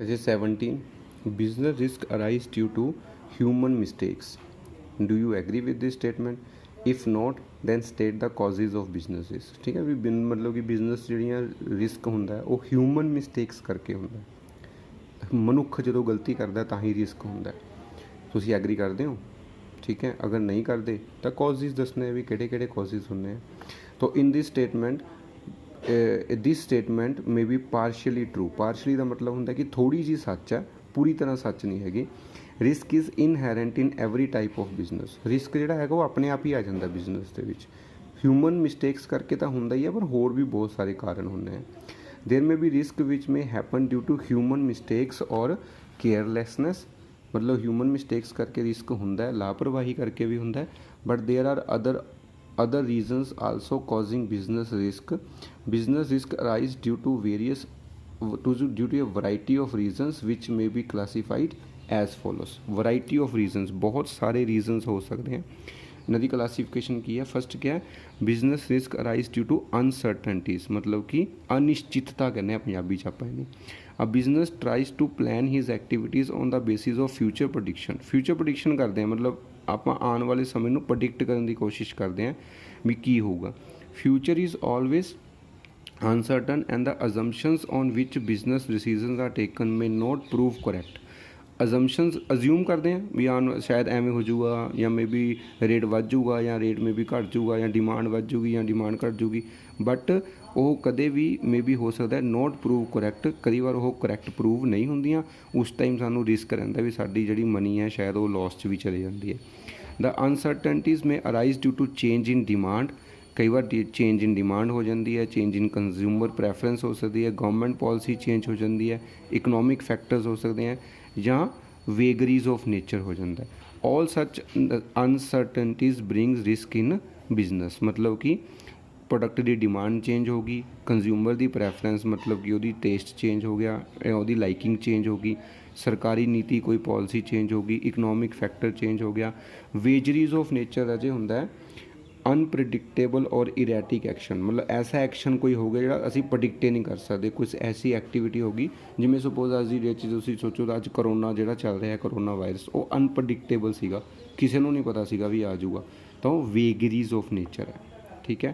This is 17. Business risk arise due to human mistakes. Do you agree with this statement? If not, then state the causes of business risk. ठीक है भी मतलब कि business ਜਿਹੜੀਆਂ risk ਹੁੰਦਾ ਉਹ human mistakes ਕਰਕੇ ਹੁੰਦਾ। ਮਨੁੱਖ ਜਦੋਂ ਗਲਤੀ ਕਰਦਾ ਤਾਂ ਹੀ ਰਿਸਕ ਹੁੰਦਾ। ਤੁਸੀਂ ਐਗਰੀ ਕਰਦੇ ਹੋ? ठीक है, अगर नहीं करते तो कॉजेज दसने भी किहड़े कॉजेज होंगे। तो in this statement this statement may be partially true. Partially का मतलब होंगे कि थोड़ी जी सच है, पूरी तरह सच नहीं हैगी। Risk is inherent in every type of business. Risk जोड़ा है वो अपने आप ही आ जाता बिजनेस के विच। ह्यूमन मिसटेक्स करके तो होंगे ही है, पर होर भी बहुत सारे कारण होंगे हैं। There may be risk which may happen due to human mistakes और केयरलैसनैस। मतलब ह्यूमन मिसटेक्स करके रिस्क होंदा है, लापरवाही करके भी होंदा है। But there are other reasons also causing business risk. Business risk arise due to a variety of reasons which may be classified as follows. Variety of reasons, बहुत सारे reasons हो सकते हैं। इन्हों की क्लासीफिकेशन की है। फर्स्ट क्या है? Business risk arise due to uncertainties, मतलब कि अनिश्चितता कहने हैं पंजाबी च आपां इहनूं। A business tries to plan his activities on the basis of future prediction. Future prediction करते हैं, मतलब ਆਪਾਂ ਆਉਣ ਵਾਲੇ ਸਮੇਂ ਨੂੰ ਪ੍ਰੈਡਿਕਟ ਕਰਨ ਦੀ ਕੋਸ਼ਿਸ਼ ਕਰਦੇ ਹਾਂ ਵੀ ਕੀ ਹੋਊਗਾ। Future is always uncertain and the assumptions on which business decisions are taken may not prove correct. Assumptions assume ਕਰਦੇ ਹਾਂ ਵੀ ਆਉਣ ਸ਼ਾਇਦ ਐਵੇਂ ਹੋ ਜਾਊਗਾ, ਜਾਂ ਮੇ ਬੀ ਰੇਟ ਵੱਧ ਜਾਊਗਾ, ਜਾਂ ਰੇਟ ਮੇ ਬੀ ਘੱਟ ਜਾਊਗਾ, ਜਾਂ ਡਿਮਾਂਡ ਵੱਧ ਜਾਊਗੀ ਜਾਂ ਡਿਮਾਂਡ ਘੱਟ ਜਾਊਗੀ। ਬਟ ਉਹ ਕਦੇ ਵੀ ਮੇ ਬੀ ਹੋ ਸਕਦਾ ਨੋਟ ਪ੍ਰੂਵ ਕਰੈਕਟ। ਕਈ ਵਾਰ ਉਹ ਕਰੈਕਟ ਪ੍ਰੂਵ ਨਹੀਂ ਹੁੰਦੀਆਂ। ਉਸ ਟਾਈਮ ਸਾਨੂੰ ਰਿਸਕ ਰਹਿੰਦਾ ਵੀ ਸਾਡੀ ਜਿਹੜੀ ਮਨੀ ਹੈ ਸ਼ਾਇਦ ਉਹ ਲੋਸ 'ਚ ਵੀ ਚਲੇ ਜਾਂਦੀ ਹੈ। The uncertainties may arise due to change in demand. ਕਈ ਵਾਰ ਚੇਂਜ ਇਨ ਡਿਮਾਂਡ ਹੋ ਜਾਂਦੀ ਹੈ, ਚੇਂਜ ਇਨ ਕੰਜ਼ਿਊਮਰ ਪ੍ਰੈਫਰੈਂਸ ਹੋ ਸਕਦੀ ਹੈ, ਗਵਰਨਮੈਂਟ ਪੋਲਿਸੀ ਚੇਂਜ ਹੋ ਜਾਂਦੀ ਹੈ, ਇਕਨੋਮਿਕ ਫੈਕਟਰਸ ਹੋ ਸਕਦੇ ਹੈ, ਜਾਂ ਵੇਗਰੀਜ਼ ਆਫ ਨੇਚਰ ਹੋ ਜਾਂਦਾ ਹੈ। All such uncertainties brings risk in business. मतलब कि प्रोडक्ट की डिमांड चेंज होगी, कंज्यूमर की प्रैफरेंस मतलब कि वो टेस्ट चेंज हो गया, वो लाइकिंग चेंज होगी, सरकारी नीति कोई पॉलिसी चेंज होगी, इकनॉमिक फैक्टर चेंज हो गया। वेजरीज ऑफ नेचर अजे होंदा है अनप्रडिक्टेबल और इरैटिक एक्शन। मतलब ऐसा एक्शन कोई होगा जो असी प्रडिक्ट ही नहीं कर सकते। कुछ ऐसी एक्टिविटी होगी जिमें सपोज अज की डेट तुम सोचो तो अज करोना जो चल रहा है, करोना वायरस, वो अनप्रडिक्टेबल सीगा, किसी को नहीं पता सीगा भी आ जाऊगा। तो वेगरीज ऑफ नेचर है। ठीक है,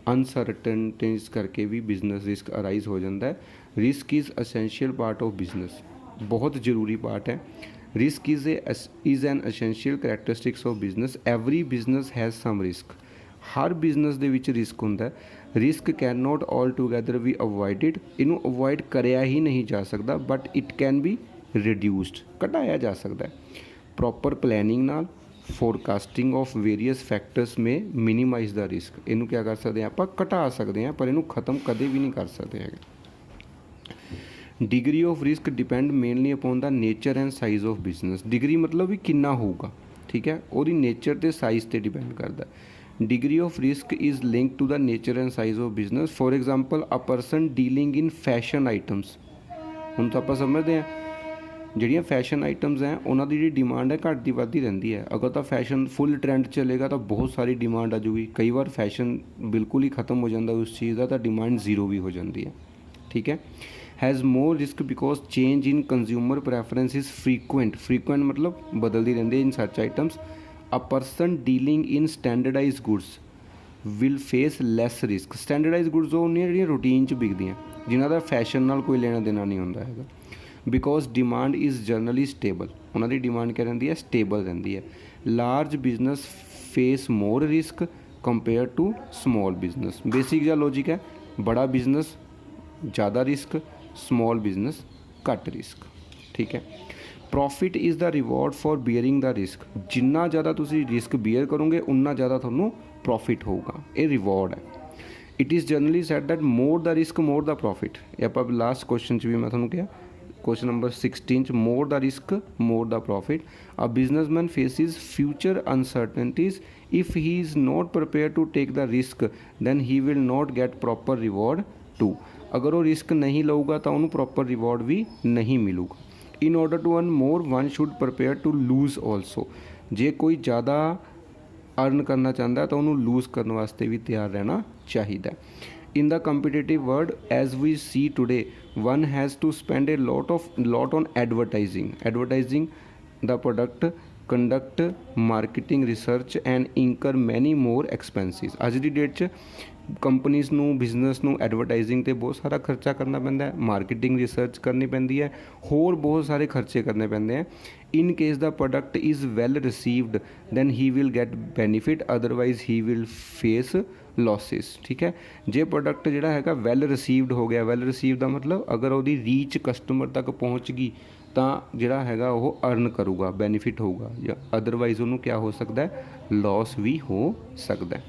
अनसर्टनटीज करके भी बिजनेस रिस्क अराइज हो जाता है। Risk is essential part of business, बहुत जरूरी पार्ट है। Risk is an essential characteristics of business. Every business has some risk. हर बिजनेस दे विच रिस्क होंदा है। Risk cannot altogether be avoided. इनू अवॉइड करया ही नहीं जा सकता, but it can be reduced, घटाया जा सकता है। प्रॉपर प्लैनिंग नाल forecasting of various factors may minimise the risk. इनू क्या कर सकते हैं आप? घटा सकते हैं, पर इनू खत्म कदे भी नहीं कर सकते हैं। Degree of risk depend mainly upon the nature and size of business. Degree मतलब भी कितना होगा, ठीक है, वो नेचर ते साइज़ ते डिपेंड करता है। Degree of risk is link to the nature and size of business. For example a person dealing in fashion items. हुण तो आप समझते हैं ਜਿਹੜੀਆਂ फैशन आइटम्स हैं उन्होंने जी डिमांड है घटती बढ़ती रहती है। अगर तो फैशन फुल ट्रेंड चलेगा तो बहुत सारी डिमांड आ जाएगी। कई बार फैशन बिल्कुल ही खत्म हो जाता उस चीज़ का, तो डिमांड जीरो भी हो जाती है। ठीक है, has more risk because change in consumer preference is frequent मतलब बदलती रहती है in such items. A person dealing in standardise goods will face less risk. Standardise goods वो होंदियां जिहड़ियां रूटीन च बिकदियां, जिन्हां दा फैशन नाल कोई लेना देना नहीं होंदा हैगा। Because demand is generally stable. उन्हां दी डिमांड क्या रहिंदी है? स्टेबल रहिंदी है। Large business face more risk compare to small business. Basic जिहा लॉजिक है, बड़ा बिजनेस ज़्यादा रिस्क, स्मॉल बिजनेस घट रिस्क। ठीक है, profit is the reward for bearing the risk. जिन्ना ज़्यादा तुसी रिस्क बीयर करोगे उन्ना ज़्यादा थोनों प्रॉफिट होगा, ये रिवॉर्ड है। It is generally said that more the risk more the profit. ये आप लास्ट क्वेश्चन भी मैं थोनों कहा, question number 16 more the risk more the profit. A businessman faces future uncertainties. If he is not prepare to take the risk then he will not get proper reward too. अगर वो risk नहीं लऊगा तो उन्होंने proper reward भी नहीं मिलूगा। In order to earn more one should prepare to lose also. जे कोई ज़्यादा अर्न करना चाहता है तो उन्होंने लूज करने वास्ते भी तैयार रहना चाहिए। In the competitive world, as we see today, one has to spend a lot on advertising the product, conduct marketing research and incur many more expenses। ਅੱਜ ਦੀ ਡੇਟ 'ਚ ਕੰਪਨੀਜ਼ ਨੂੰ, ਬਿਜ਼ਨਸ ਨੂੰ ਐਡਵਰਟਾਈਜ਼ਿੰਗ 'ਤੇ ਬਹੁਤ ਸਾਰਾ ਖਰਚਾ ਕਰਨਾ ਪੈਂਦਾ ਹੈ, ਮਾਰਕੀਟਿੰਗ ਰਿਸਰਚ ਕਰਨੀ ਪੈਂਦੀ ਹੈ, ਹੋਰ ਬਹੁਤ ਸਾਰੇ ਖਰਚੇ ਕਰਨੇ ਪੈਂਦੇ ਹੈ। In case the product is well received then he will get benefit, otherwise he will face losses. ਠੀਕ ਹੈ, ਜੇ ਪ੍ਰੋਡਕਟ ਜਿਹੜਾ ਹੈਗਾ ਵੈਲ ਰਿਸੀਵਡ ਹੋ ਗਿਆ, ਵੈਲ ਰਿਸੀਵ ਦਾ ਮਤਲਬ ਅਗਰ ਉਹਦੀ ਰੀਚ ਕਸਟਮਰ ਤੱਕ ਪਹੁੰਚ ਗਈ ਤਾਂ ਜਿਹੜਾ ਹੈਗਾ ਉਹ ਅਰਨ ਕਰੂਗਾ, ਬੈਨੀਫਿਟ ਹੋਊਗਾ, ਜਾਂ ਅਦਰਵਾਈਜ਼ ਉਹਨੂੰ ਕਿਆ ਹੋ ਸਕਦਾ ਹੈ, ਲੋਸ ਵੀ ਹੋ ਸਕਦਾ ਹੈ।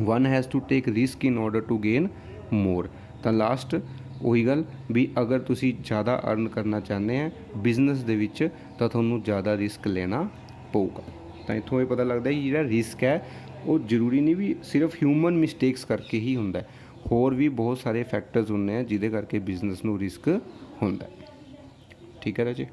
One has to take risk in order to gain more. ਤਾਂ ਲਾਸਟ ਉਹੀ ਗੱਲ ਵੀ ਅਗਰ ਤੁਸੀਂ ਜ਼ਿਆਦਾ ਅਰਨ ਕਰਨਾ ਚਾਹੁੰਦੇ ਆ ਬਿਜ਼ਨਸ ਦੇ ਵਿੱਚ ਤਾਂ ਤੁਹਾਨੂੰ ਜ਼ਿਆਦਾ ਰਿਸਕ ਲੈਣਾ ਪਊਗਾ। ਤਾਂ ਇੱਥੋਂ ਇਹ ਪਤਾ ਲੱਗਦਾ ਕਿ ਜਿਹੜਾ ਰਿਸਕ ਹੈ ਉਹ ਜ਼ਰੂਰੀ ਨਹੀਂ ਵੀ ਸਿਰਫ ਹਿਊਮਨ ਮਿਸਟੇਕਸ ਕਰਕੇ ਹੀ ਹੁੰਦਾ, ਹੋਰ ਵੀ ਬਹੁਤ ਸਾਰੇ ਫੈਕਟਰਸ ਹੁੰਦੇ ਆ ਜਿਹਦੇ ਕਰਕੇ ਬਿਜ਼ਨਸ ਨੂੰ ਰਿਸਕ ਹੁੰਦਾ। ਠੀਕ ਹੈ ਰਾਜੇ।